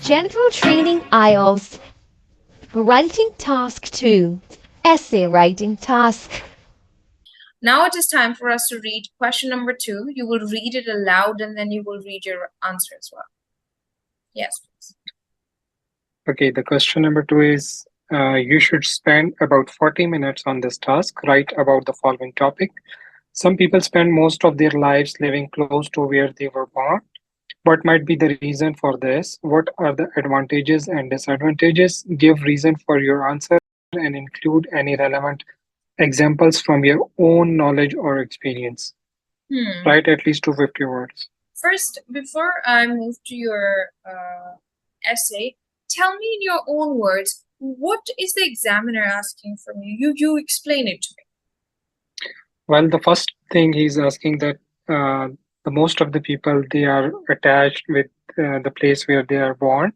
General Training IELTS Writing Task 2 Essay Writing Task. Now it is time for us to read question number 2. You will read it aloud and then you will read your answer as well. Yes, please. Okay, the question number 2 is you should spend about 40 minutes on this task. Write about the following topic. Some people spend most of their lives living close to where they were born. What might be the reason for this? What are the advantages and disadvantages? Give reason for your answer and include any relevant examples from your own knowledge or experience. Write at least 250 words. First, before I move to your essay, tell me in your own words, what is the examiner asking from you? You explain it to me. Well, the first thing he's asking that the most of the people, they are attached with the place where they are born.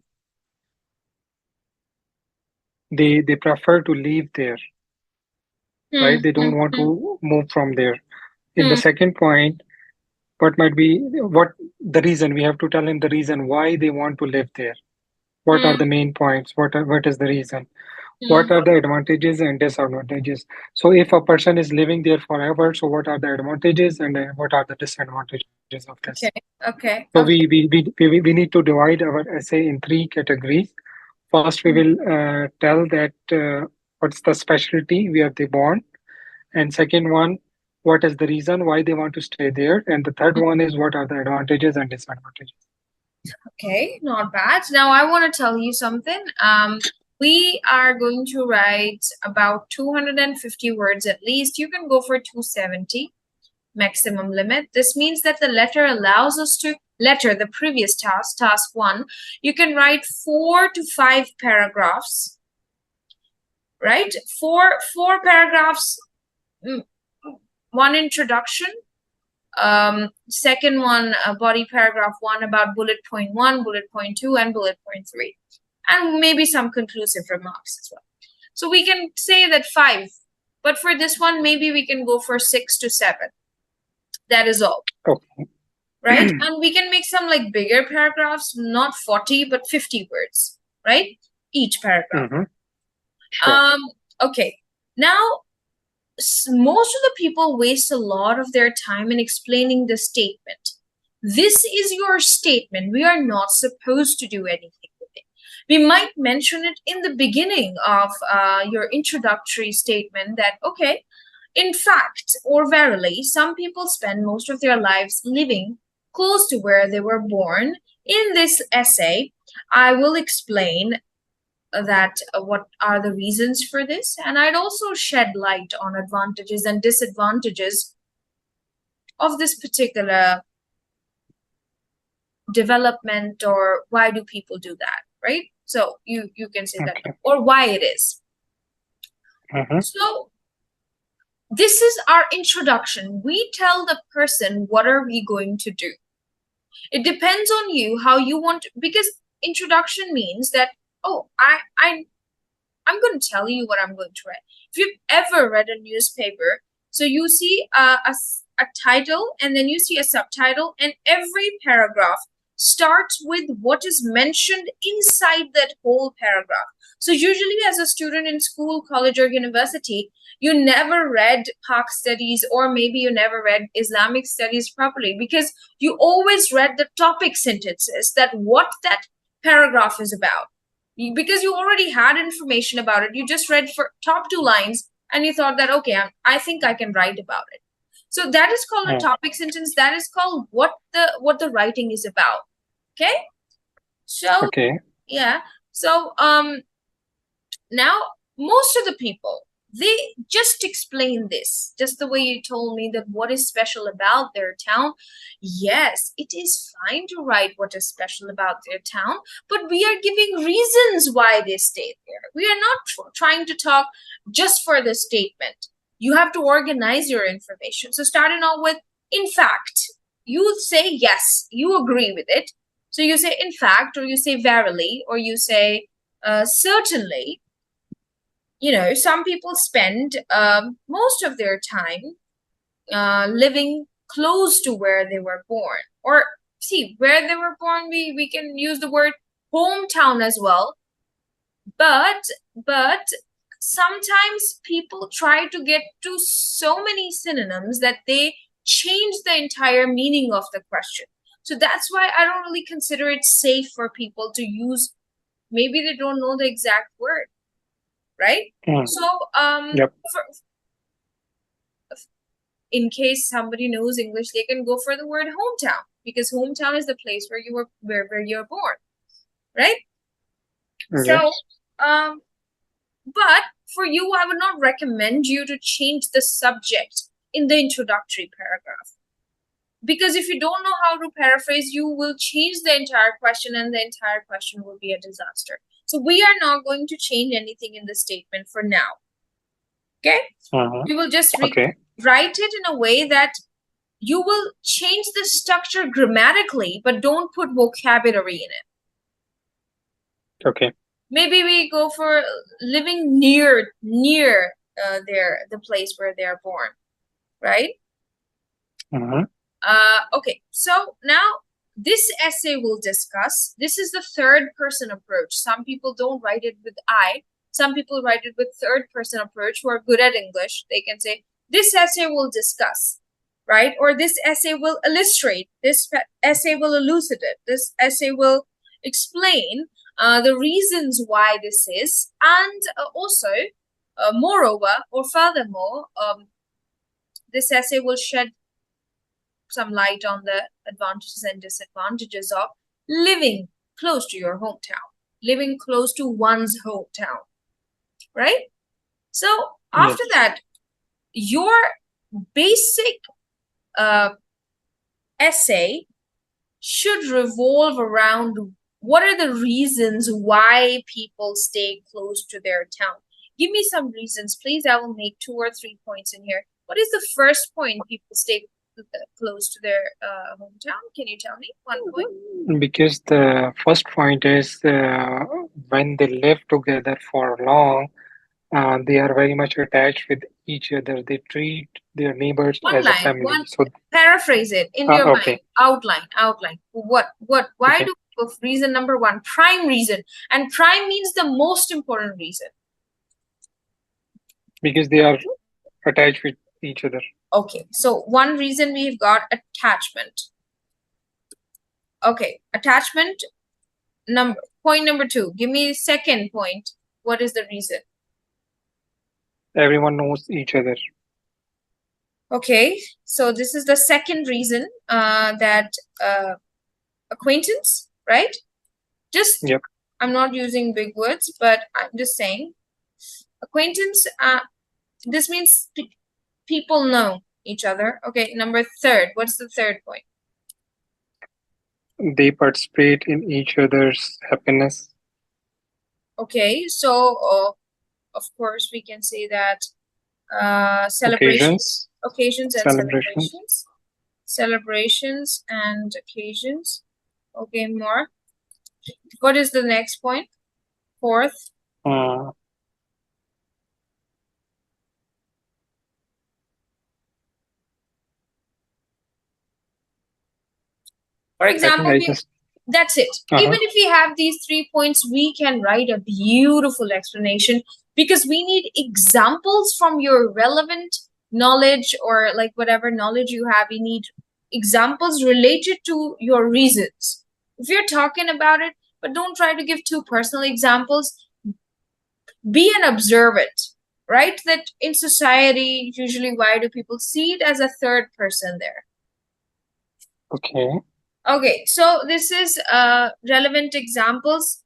They prefer to live there, right? They don't want to move from there. In the second point, what might be the reason? We have to tell him the reason why they want to live there. What are the main points? What is the reason? What are the advantages and disadvantages? So if a person is living there forever, so what are the advantages and what are the disadvantages of this? Okay. So we need to divide our essay in 3 categories. First, we will tell that what's the specialty where they born, and second one, what is the reason why they want to stay there, and the third one is what are the advantages and disadvantages. Okay, not bad. Now I want to tell you something. We are going to write about 250 words at least. You can go for 270 maximum limit. This means that the letter allows us to the previous task 1, you can write 4 to 5 paragraphs, right? Four paragraphs, 1 introduction, second one, body paragraph 1 about bullet point 1, bullet point 2, and bullet point 3, and maybe some conclusive remarks as well. So we can say that 5, but for this one, maybe we can go for 6 to 7. That is all. Okay. Right? And we can make some like bigger paragraphs, not 40, but 50 words, right? Each paragraph. Sure. Okay. Now, most of the people waste a lot of their time in explaining the statement. This is your statement. We are not supposed to do anything with it. We might mention it in the beginning of your introductory statement that, okay, in fact, or verily, some people spend most of their lives living close to where they were born. In this essay, I will explain that what are the reasons for this, and I'd also shed light on advantages and disadvantages of this particular development, or why do people do that, right? So you can say that, or why it is. So this is our introduction. We tell the person what are we going to do. It depends on you how you want to, because introduction means that, oh, I'm going to tell you what I'm going to write. If you've ever read a newspaper, so you see a title and then you see a subtitle, and every paragraph starts with what is mentioned inside that whole paragraph. So usually as a student in school, college, or university, you never read Pak studies, or maybe you never read Islamic studies properly, because you always read the topic sentences, that what that paragraph is about. Because you already had information about it, you just read for top 2 lines and you thought that, okay, I think I can write about it. So that is called a topic sentence. That is called what the writing is about. Okay. So yeah. So now most of the people, they just explain this, just the way you told me that what is special about their town. Yes, it is fine to write what is special about their town, but we are giving reasons why they stay there. We are not trying to talk just for the statement. You have to organize your information. So starting out with, in fact, you say yes, you agree with it. So you say in fact, or you say verily, or you say certainly. You know, some people spend most of their time living close to where they were born. Or see, where they were born, we can use the word hometown as well. But sometimes people try to get to so many synonyms that they change the entire meaning of the question. So that's why I don't really consider it safe for people to use. Maybe they don't know the exact word, right? So Yep. in case somebody knows English, they can go for the word hometown, because hometown is the place where you were where you're born, right? So but for you, I would not recommend you to change the subject in the introductory paragraph, because if you don't know how to paraphrase, you will change the entire question and the entire question will be a disaster. So we are not going to change anything in the statement for now. Okay? We will just write it in a way that you will change the structure grammatically, but don't put vocabulary in it. Okay. Maybe we go for living near the place where they're born, right? Okay, so now this essay will discuss, this is the third person approach. Some people don't write it with I. Some people write it with third person approach who are good at English. They can say, this essay will discuss, right? Or this essay will illustrate, this essay will elucidate, this essay will explain the reasons why this is, and also, moreover, or furthermore, this essay will shed some light on the advantages and disadvantages of living close to your hometown, living close to one's hometown, right? So after that, your basic essay should revolve around what are the reasons why people stay close to their town. Give me some reasons, please. I will make 2 or 3 points in here. What is the first point people stay close to their hometown? Can you tell me 1 point? Because the first point is when they live together for long, they are very much attached with each other. They treat their neighbors as a family. So paraphrase it in your mind. Outline. What? Why do reason number 1, prime reason, and prime means the most important reason. Because they are attached with each other. Okay, so one reason we've got attachment. Okay, attachment. Point number 2. Give me second point. What is the reason? Everyone knows each other. Okay, so this is the second reason, that acquaintance, right? Just, I'm not using big words, but I'm just saying acquaintance. This means people know each other. Okay, number 3. What's the third point? They participate in each other's happiness. Okay, so of course we can say that celebrations and occasions. Okay, more. What is the next point? 4th. For example, that's it. Even if we have these 3 points, we can write a beautiful explanation, because we need examples from your relevant knowledge, or like whatever knowledge you have. We need examples related to your reasons. If you're talking about it, but don't try to give too personal examples. Be an observant, right? That in society, usually, why do people see it as a third person there? Okay, so this is relevant examples.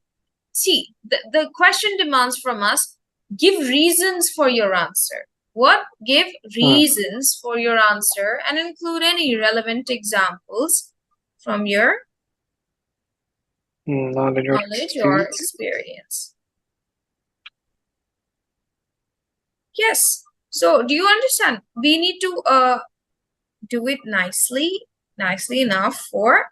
See, the question demands from us, give reasons for your answer. What? Give reasons for your answer and include any relevant examples from your knowledge or experience. Yes. So do you understand? We need to do it nicely enough for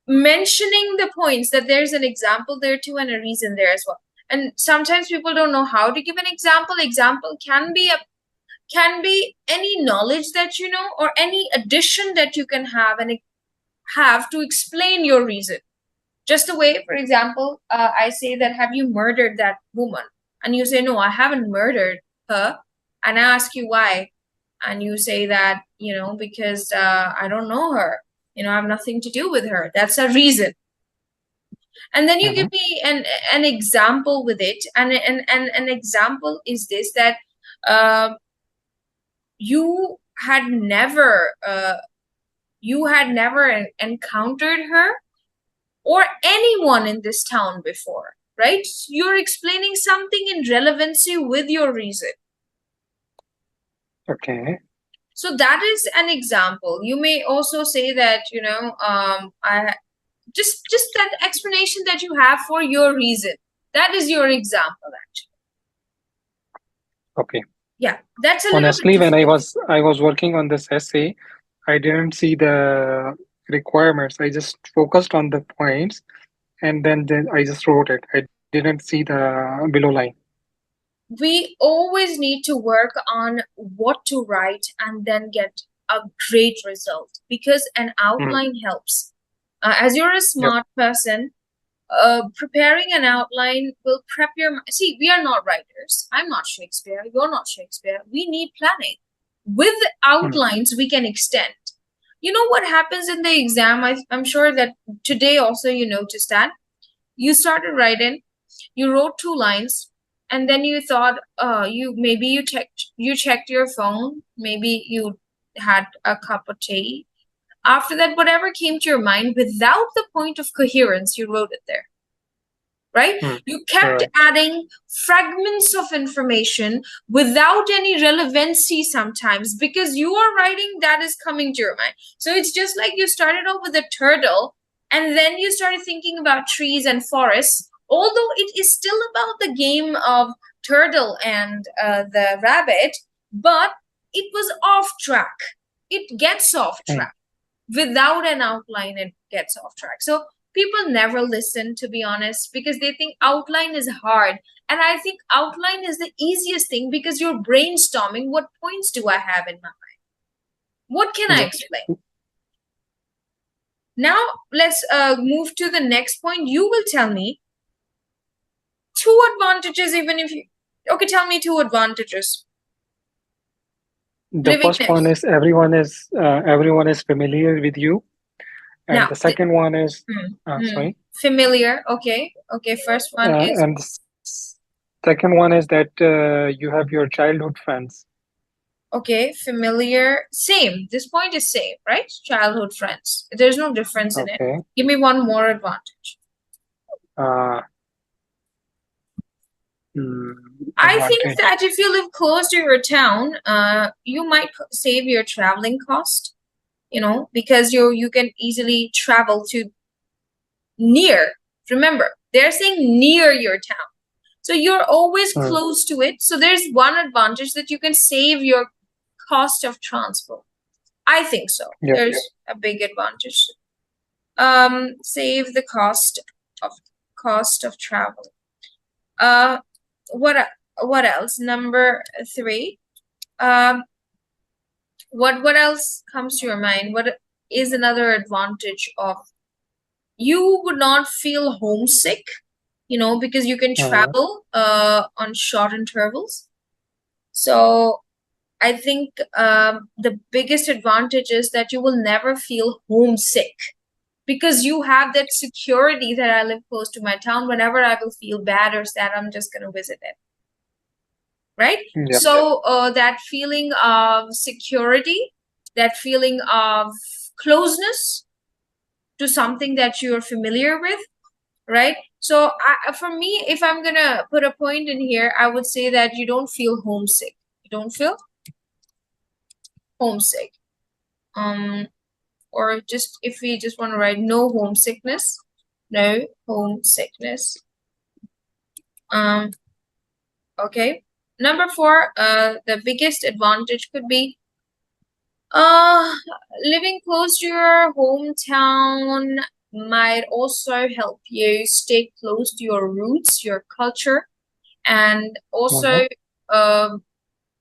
mentioning the points, that there's an example there too and a reason there as well. And sometimes people don't know how to give an example. Example can be any knowledge that you know, or any addition that you can have, and have to explain your reason. Just the way, for example, I say that, have you murdered that woman? And you say, no, I haven't murdered her. And I ask you why. And you say that, because I don't know her. I have nothing to do with her. That's a reason. And then you give me an example with it. And an example is this, that you had never encountered her or anyone in this town before, right? You're explaining something in relevancy with your reason. Okay. So that is an example. You may also say that, I just that explanation that you have for your reason. That is your example, actually. Okay. Yeah, that's a little Honestly, bit when I difficult. was working on this essay, I didn't see the requirements. I just focused on the points, and then I just wrote it. I didn't see the below line. We always need to work on what to write and then get a great result, because an outline helps. As you're a Yep. smart person, preparing an outline will prep your. See, we are not writers. I'm not Shakespeare. You're not Shakespeare. We need planning. With outlines, we can extend. You know what happens in the exam? I'm sure that today also you noticed that you started writing, you wrote 2 lines, and then you thought, you checked your phone, maybe you had a cup of tea. After that, whatever came to your mind, without the point of coherence, you wrote it there. Right? You kept Right. adding fragments of information without any relevancy sometimes, because you are writing that is coming to your mind. So it's just like you started off with a turtle and then you started thinking about trees and forests, although it is still about the game of turtle and the rabbit, but it was off track. It gets off track. Without an outline, it gets off track. So people never listen, to be honest, because they think outline is hard. And I think outline is the easiest thing, because you're brainstorming, what points do I have in my mind? What can I Yep. explain? Now let's move to the next point. You will tell me 2 advantages, even if you, okay, tell me 2 advantages. The Living first next. one is everyone is familiar with you, and Now, the second one is sorry, familiar. Okay. First one is, and the second one is that you have your childhood friends. okay, familiar. Same. This point is same, right? Childhood friends. There's no difference in it. Okay. Give me one more advantage. Uh, I think Advantage. that if you live close to your town, you might save your traveling cost, because you can easily travel to near. Remember, they're saying near your town. So you're always close to it. So there's one advantage, that you can save your cost of transport. I think so. Yep. There's a big advantage. Save the cost of travel. What else? Number 3. What else comes to your mind? What is another advantage of, you would not feel homesick, because you can travel on short intervals. So I think the biggest advantage is that you will never feel homesick, because you have that security that I live close to my town. Whenever I will feel bad or sad, I'm just going to visit it. Right? Yep. So that feeling of security, that feeling of closeness to something that you're familiar with, right? So for me, if I'm going to put a point in here, I would say that you don't feel homesick. You don't feel homesick. Or just, if we just want to write no homesickness. Okay. Number 4, the biggest advantage could be living close to your hometown might also help you stay close to your roots, your culture, and also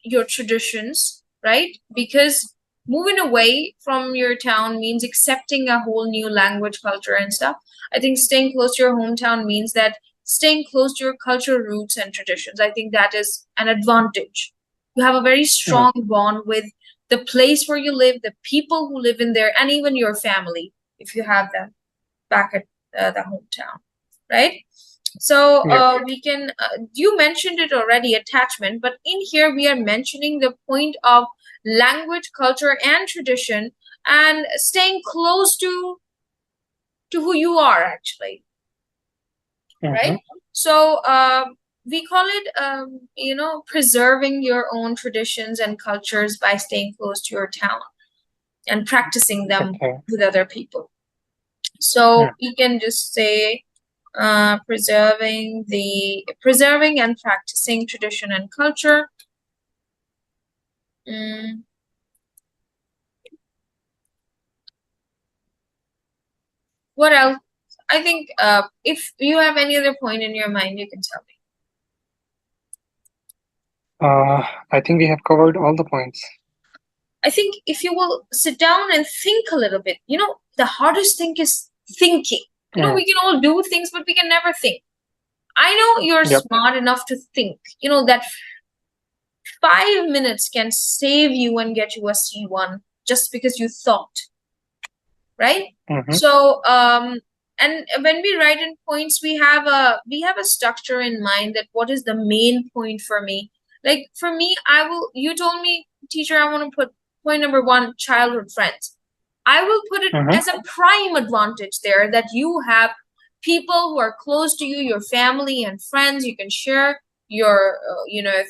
your traditions, right? Because moving away from your town means accepting a whole new language, culture, and stuff. I think staying close to your hometown means that staying close to your cultural roots and traditions. I think that is an advantage. You have a very strong bond with the place where you live, the people who live in there, and even your family, if you have them back at the hometown, right? So we can, you mentioned it already, attachment, but in here we are mentioning the point of language, culture, and tradition, and staying close to who you are actually, right? So we call it, preserving your own traditions and cultures by staying close to your town and practicing them with other people. So we can just say preserving and practicing tradition and culture. What else? I think if you have any other point in your mind, you can tell me. I think we have covered all the points. I think if you will sit down and think a little bit, the hardest thing is thinking. We can all do things, but we can never think. I know you're smart enough to think, that 5 minutes can save you and get you a C1 just because you thought, right? So, and when we write in points, we have a structure in mind that what is the main point for me. Like for me, you told me, teacher, I want to put point number 1, childhood friends. I will put it as a prime advantage there, that you have people who are close to you, your family and friends. You can share your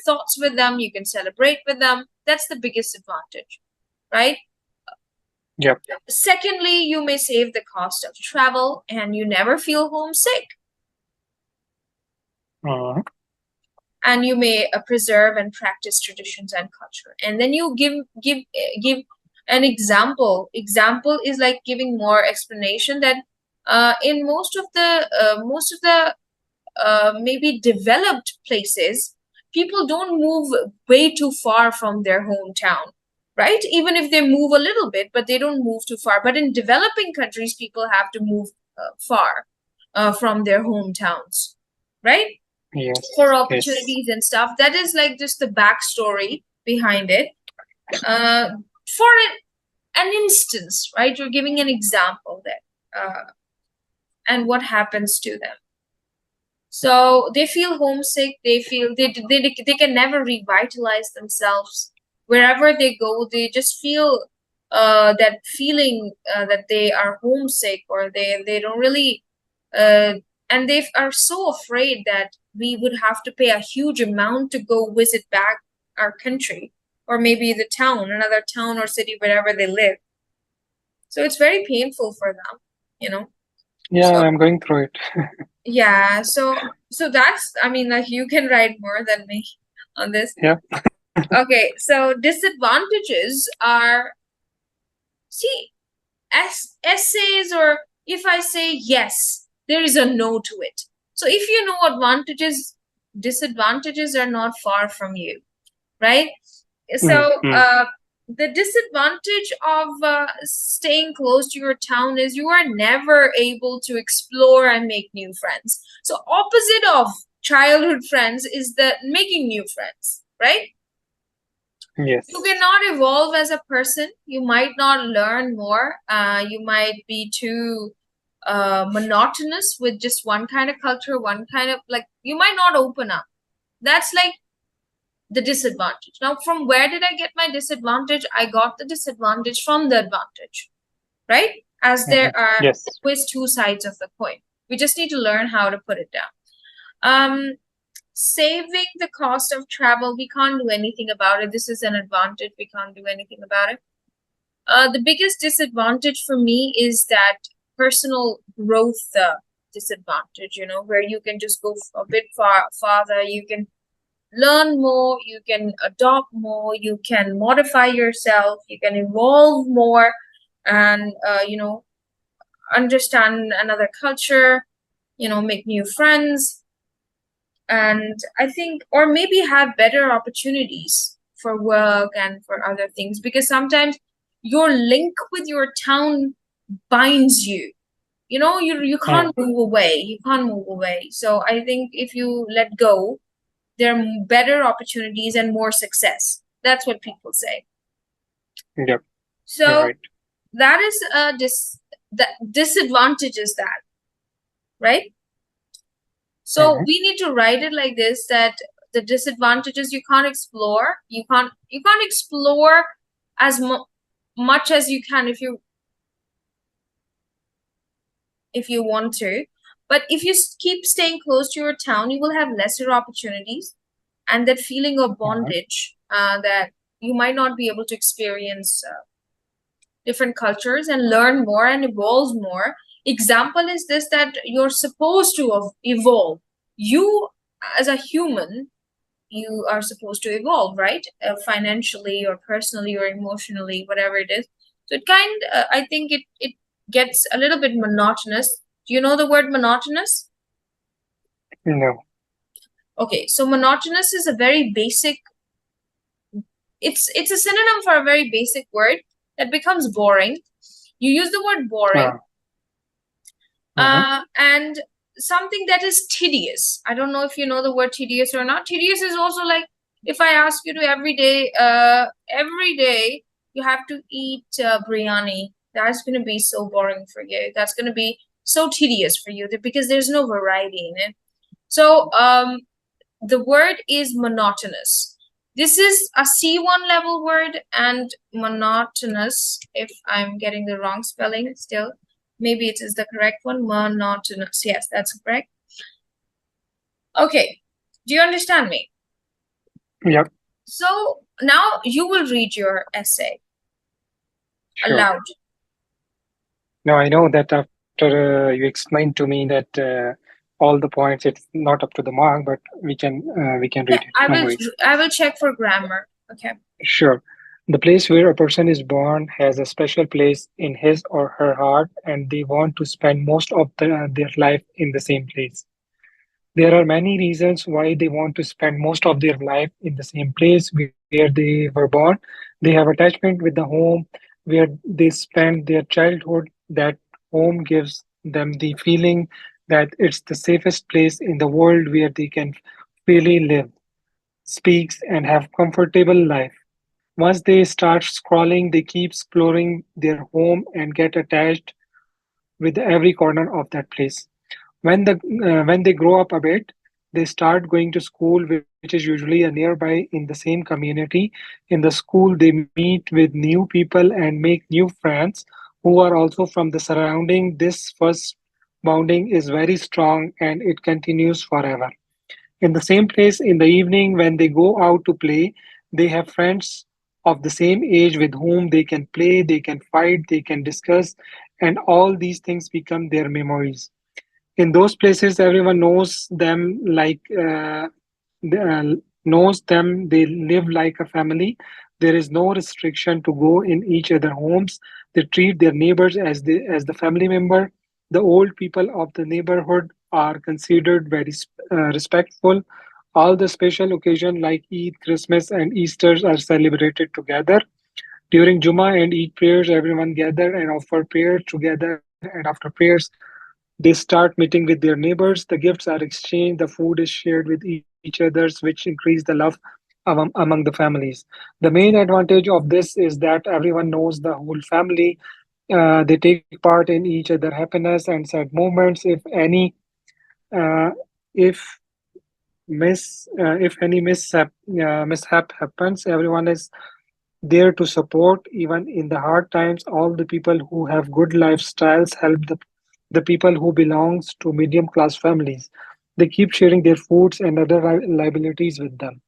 thoughts with them. You can celebrate with them. That's the biggest advantage, right? Yep. Secondly, you may save the cost of travel and you never feel homesick. And you may preserve and practice traditions and culture. And then you give an example. Example is like giving more explanation that in most of the maybe developed places, people don't move way too far from their hometown, right? Even if they move a little bit, but they don't move too far. But in developing countries, people have to move far from their hometowns, right? Yes. For opportunities and stuff. That is like just the backstory behind it. For an instance, right? You're giving an example there, and what happens to them. So they feel homesick. They feel they can never revitalize themselves. Wherever they go, they just feel that feeling that they are homesick, or they don't really, and they are so afraid that we would have to pay a huge amount to go visit back our country, or maybe the town, another town or city, wherever they live. So it's very painful for them, Yeah, So- I'm going through it. Yeah, so that's, I mean, like, you can write more than me on this. Yeah. Okay, so disadvantages are, see, essays, or if I say yes, there is a no to it. So if you know advantages, disadvantages are not far from you, right? So the disadvantage of staying close to your town is you are never able to explore and make new friends. So opposite of childhood friends is the making new friends, right? Yes. You cannot evolve as a person. You might not learn more. You might be too monotonous with just one kind of culture, one kind of, like, you might not open up. That's like the disadvantage. Now, from where did I get my disadvantage? I got the disadvantage from the advantage, right? As there are always two sides of the coin. We just need to learn how to put it down. Saving the cost of travel, we can't do anything about it. This is an advantage. We can't do anything about it. The biggest disadvantage for me is that personal growth disadvantage, where you can just go a bit farther. You can learn more, you can adopt more, you can modify yourself, you can evolve more, and understand another culture, make new friends, and I think, or maybe have better opportunities for work and for other things. Because sometimes your link with your town binds you. You can't move away. You can't move away. So I think if you let go, there are better opportunities and more success. That's what people say. Yep. You're So right. that is the disadvantage is that, right? So we need to write it like this, that the disadvantages you can't explore. You can't explore as much as you can if you want to. But if you keep staying close to your town, you will have lesser opportunities, and that feeling of bondage that you might not be able to experience different cultures and learn more and evolve more. Example is this, that you're supposed to evolve. You, as a human, you are supposed to evolve, right? Financially or personally or emotionally, whatever it is. So I think it gets a little bit monotonous. Do you know the word monotonous? No. Okay, so monotonous is a very basic, it's a synonym for a very basic word that becomes boring. You use the word boring, and something that is tedious. I don't know if you know the word tedious or not. Tedious is also like if I ask you to every day you have to eat biryani. That's going to be so boring for you. That's going to be so tedious for you because there's no variety in it. So the word is monotonous. This is a C1 level word, and monotonous, if I'm getting the wrong spelling still, maybe it is the correct one, monotonous. Yes, that's correct. Okay, do you understand me? Yep. So now you will read your essay aloud. Now I know that after you explained to me that all the points it's not up to the mark, but we can read Yeah, it. No worries. I will check for grammar. Okay. Sure. The place where a person is born has a special place in his or her heart, and they want to spend most of their life in the same place. There are many reasons why they want to spend most of their life in the same place where they were born. They have attachment with the home where they spend their childhood. That home gives them the feeling that it's the safest place in the world where they can freely live, speak, and have comfortable life. Once they start scrolling, they keep exploring their home and get attached with every corner of that place. When they grow up a bit, they start going to school, which is usually a nearby in the same community. In the school, they meet with new people and make new friends who are also from the surrounding. This first bonding is very strong and it continues forever. In the same place, in the evening, when they go out to play, they have friends of the same age with whom they can play, they can fight, they can discuss, and all these things become their memories. In those places, everyone knows them knows them. They live like a family. There is no restriction to go in each other homes. They treat their neighbors as the family member. The old people of the neighborhood are considered very respectful. All the special occasions like Eid, Christmas, and Easter are celebrated together. During Juma and Eid prayers, everyone gather and offer prayers together. And after prayers, they start meeting with their neighbors. The gifts are exchanged. The food is shared with each others, which increase the love among the families. The main advantage of this is that everyone knows the whole family. They take part in each other's happiness and sad moments. Uh, if if any mishap happens, everyone is there to support. Even in the hard times, all the people who have good lifestyles help the people who belongs to medium class families. They keep sharing their foods and other liabilities with them.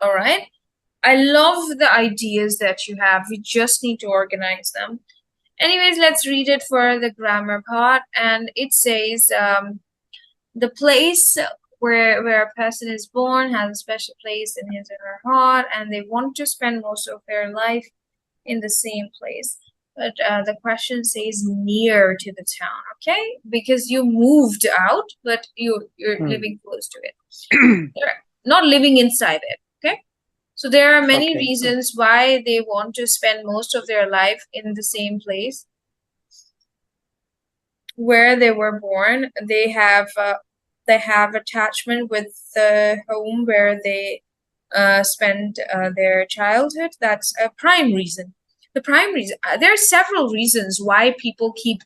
All right. I love the ideas that you have. We just need to organize them. Anyways, let's read it for the grammar part. And it says the place where a person is born has a special place in his or her heart, and they want to spend most of their life in the same place. But the question says near to the town, okay? Because you moved out, but you're living close to it. not living inside it. Okay, so there are many Okay. reasons why they want to spend most of their life in the same place where they were born. They have attachment with the home where they spend their childhood. That's a prime reason. The prime reason. There are several reasons why people keep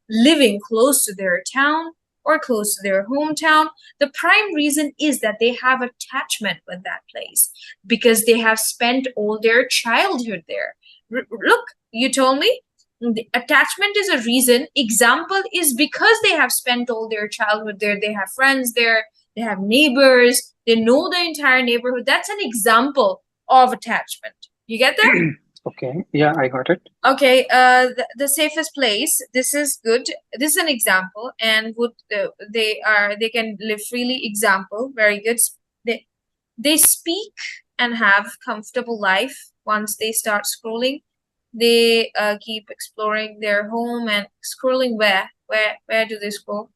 living close to their town or close to their hometown. The prime reason is that they have attachment with that place because they have spent all their childhood there. Look, you told me the attachment is a reason. Example is because they have spent all their childhood there. They have friends there. They have neighbors. They know the entire neighborhood. That's an example of attachment. You get that? Okay. Yeah, I got it. Okay, the safest place. This is good. This is an example, and would they can live freely. Example, very good. They speak and have comfortable life once they start scrolling. They keep exploring their home and scrolling where do they scroll?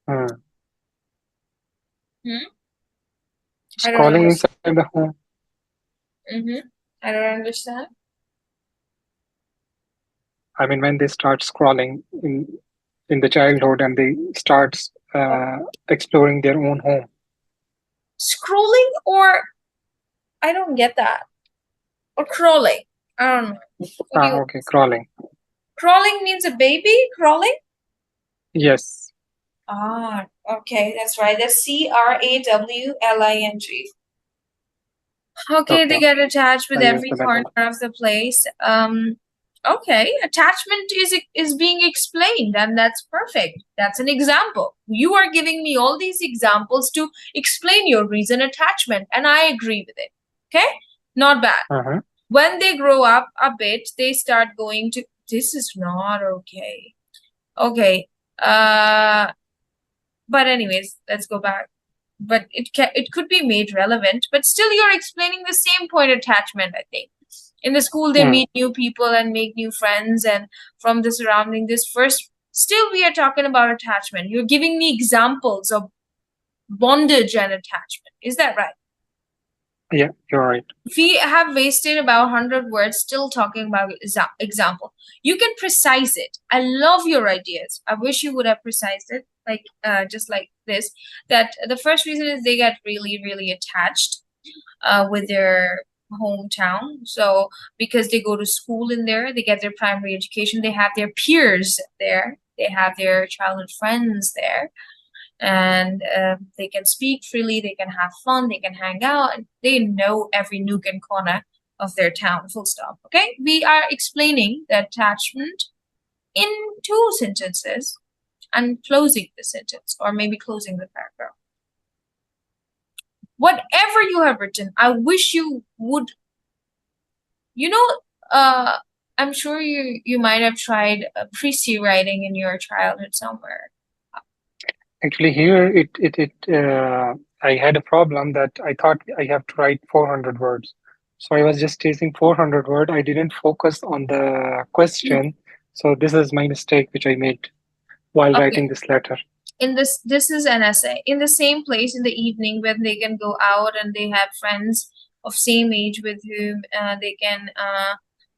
Hmm. Hmm? I don't Scrolling understand. inside the home. I don't understand. I mean, when they start scrolling in the childhood and they start exploring their own home. Scrolling or I don't get that. Or crawling. I don't know. What do you Okay, crawling. Crawling means a baby crawling? Yes. Ah, okay, that's right. That's CRAWLING. Okay, they Okay. get attached with I use every the corner method. of the place. Okay, attachment is being explained, and that's perfect. That's an example. You are giving me all these examples to explain your reason attachment, and I agree with it. Okay, not bad. Uh-huh. When they grow up a bit, they start going to. This is not okay. Okay. But anyways, let's go back. But it could be made relevant, but still you're explaining the same point attachment, I think. In the school they Hmm. meet new people and make new friends and from the surrounding this first still we are talking about attachment. You're giving me examples of bondage and attachment. Is that right? Yeah, you're right. We have wasted about 100 words still talking about example. You can precise it. I love your ideas. I wish you would have precised it like just like this, that the first reason is they get really attached with their hometown. So because they go to school in there, they get their primary education, they have their peers there, they have their childhood friends there, and they can speak freely, they can have fun, they can hang out, and they know every nook and corner of their town, full stop. Okay, we are explaining the attachment in 2 sentences and closing the sentence, or maybe closing the paragraph. Whatever you have written, I wish you would, I'm sure you might have tried pre-C writing in your childhood somewhere. Actually, here I had a problem that I thought I have to write 400 words. So I was just chasing 400 word. I didn't focus on the question. So this is my mistake which I made while Okay. writing this letter. In this is an essay. In the same place in the evening when they can go out and they have friends of same age with whom they can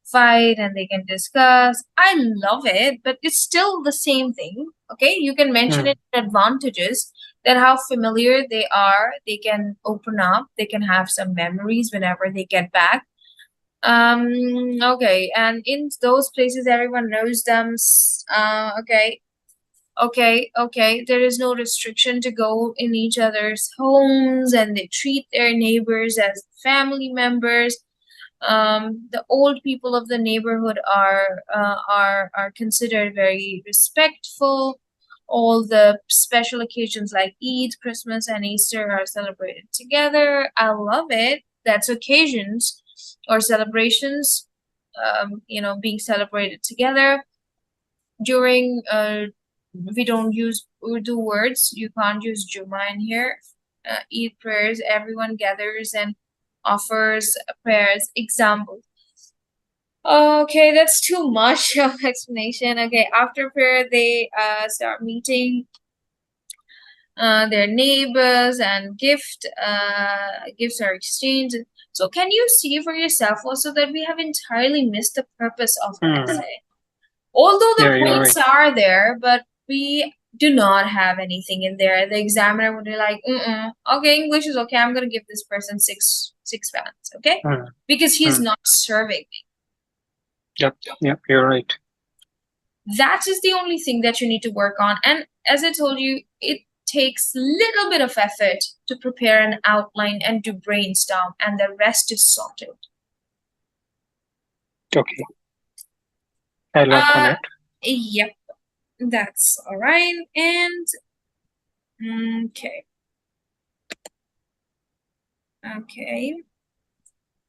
fight and they can discuss. I love it, but it's still the same thing. Okay, you can mention it advantages that how familiar they are. They can open up. They can have some memories whenever they get back. Okay, and in those places everyone knows them. Okay, there is no restriction to go in each other's homes, and they treat their neighbors as family members. The old people of the neighborhood are considered very respectful. All the special occasions like Eid, Christmas, and Easter are celebrated together. I love it. That's occasions or celebrations, being celebrated together. During we don't use Urdu words. You can't use Juma in here. Eid prayers, everyone gathers and offers prayers. Example. Okay, that's too much of explanation. Okay, after prayer, they start meeting. their neighbors, and gifts are exchanged. So can you see for yourself also that we have entirely missed the purpose of an essay? Although the Yeah, you're points right. are there, but we do not have anything in there. The examiner would be like, okay, English is okay. I'm going to give this person six bands, okay? Because he's not serving me. Yep, you're right. That is the only thing that you need to work on. And as I told you, it takes little bit of effort to prepare an outline and to brainstorm, and the rest is sorted. Okay. I'll work on it. Yep, that's all right. And okay.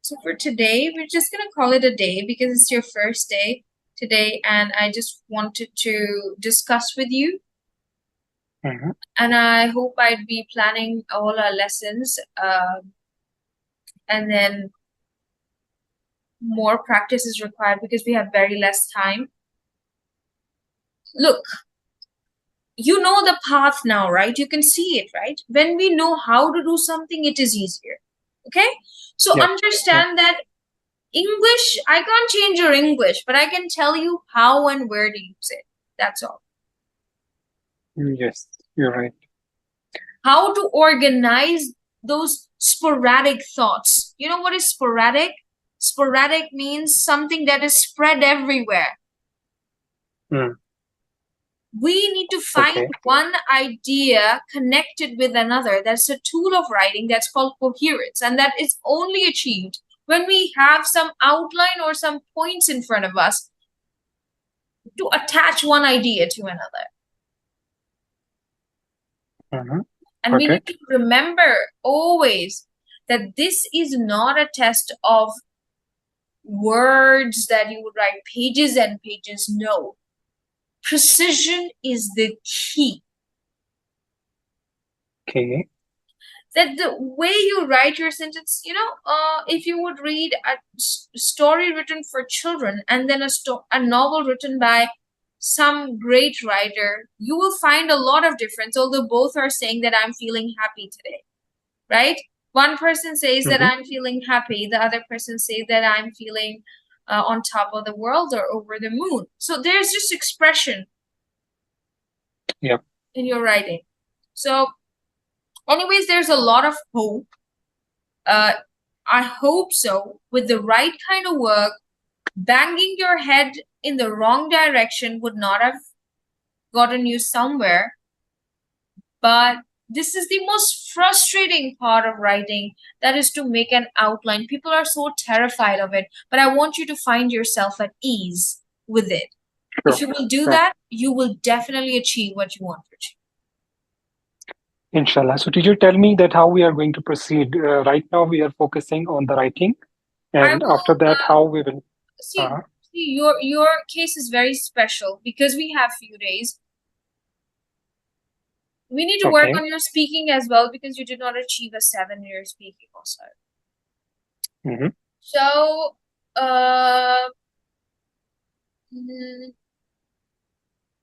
So for today, we're just gonna call it a day because it's your first day today, and I just wanted to discuss with you. And I hope I'd be planning all our lessons, and then more practice is required because we have very less time. Look, you know the path now, right? You can see it, right? When we know how to do something, it is easier. Okay? So understand that English, I can't change your English, but I can tell you how and where to use it. That's all. Yes, you're right. How to organize those sporadic thoughts. You know what is sporadic? Sporadic means something that is spread everywhere. We need to find one idea connected with another. That's a tool of writing that's called coherence, and that is only achieved when we have some outline or some points in front of us to attach one idea to another. And we need to remember always that this is not a test of words that you would write pages and pages. No. Precision is the key. Okay. That the way you write your sentence, if you would read a story written for children and then a novel written by some great writer, you will find a lot of difference, although both are saying that I'm feeling happy today, right? One person says that I'm feeling happy, the other person says that I'm feeling on top of the world or over the moon. So there's just expression in your writing. So anyways, there's a lot of hope. I hope so. With the right kind of work, banging your head in the wrong direction would not have gotten you somewhere. But this is the most frustrating part of writing, that is to make an outline. People are so terrified of it, but I want you to find yourself at ease with it. If you will do that, you will definitely achieve what you want to achieve. Inshallah. So teacher, tell me that how we are going to proceed. Right now we are focusing on the writing, and after that how we will... See, your case is very special because we have few days. We need to work on your speaking as well because you did not achieve a 7-year speaking also. So,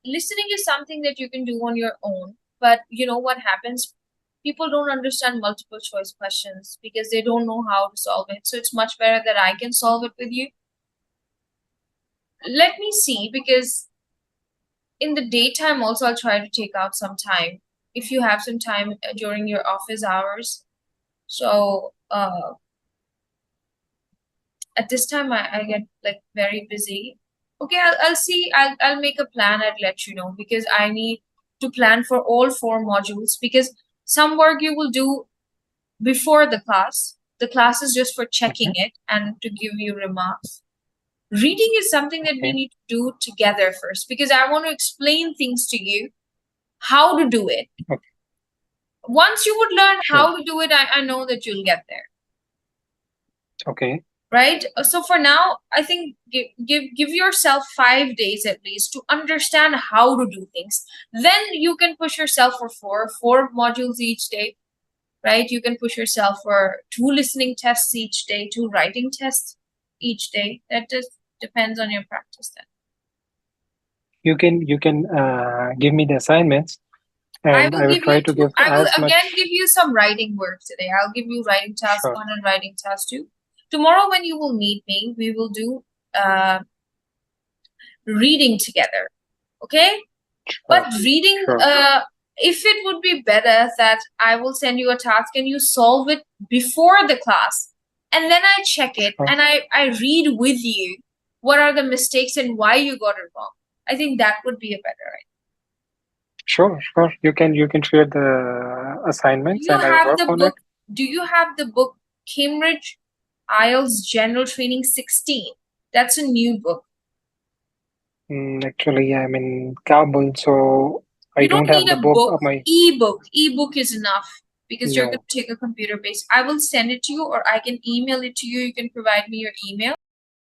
listening is something that you can do on your own, but you know what happens? People don't understand multiple choice questions because they don't know how to solve it. So it's much better that I can solve it with you. Let me see, because in the daytime also I'll try to take out some time if you have some time during your office hours. So at this time I get like very busy. Okay, I'll see. I'll make a plan. I'd let you know because I need to plan for all 4 modules, because some work you will do before the class. The class is just for checking it and to give you remarks. Reading is something that we need to do together first, because I want to explain things to you, how to do it. Once you would learn how to do it, I know that you'll get there. Right? So for now, I think give yourself 5 days at least to understand how to do things. Then you can push yourself for 4 modules each day, right? You can push yourself for 2 listening tests each day, 2 writing tests each day. That just depends on your practice then. You can give me the assignments I and will I will give try you to two. give I will as again much. give you some writing work today. I'll give you writing task Sure, 1 and writing task 2. Tomorrow, when you will meet me, we will do reading together. Okay? But sure, reading, sure. if it would be better that I will send you a task and you solve it before the class, and then I check it Sure. and I read with you what are the mistakes and why you got it wrong. I think that would be a better idea. Sure, sure. You can share the Do assignments you and I have work the on it. book? Do you have the book Cambridge IELTS General Training 16? That's a new book. Actually, I'm in Kabul, so I You don't don't have need the a book book. of my. Ebook is enough because you're going No. to take a computer based. I will send it to you or I can email it to you. You can provide me your email.